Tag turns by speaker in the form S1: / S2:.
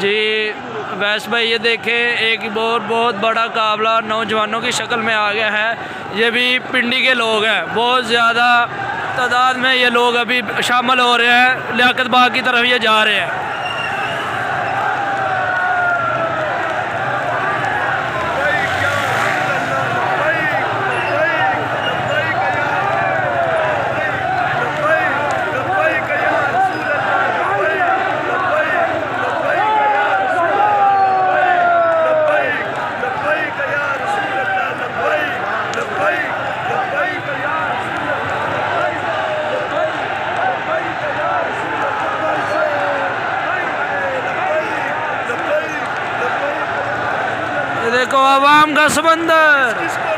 S1: जी वैस भाई, ये देखें एक बहुत बड़ा काबला नौजवानों की शक्ल में आ गया है। ये भी पिंडी के लोग हैं, बहुत ज़्यादा तादाद में ये लोग अभी शामिल हो रहे हैं, लियाकत बाग की तरफ ये जा रहे हैं। देखो आवाम का समंदर।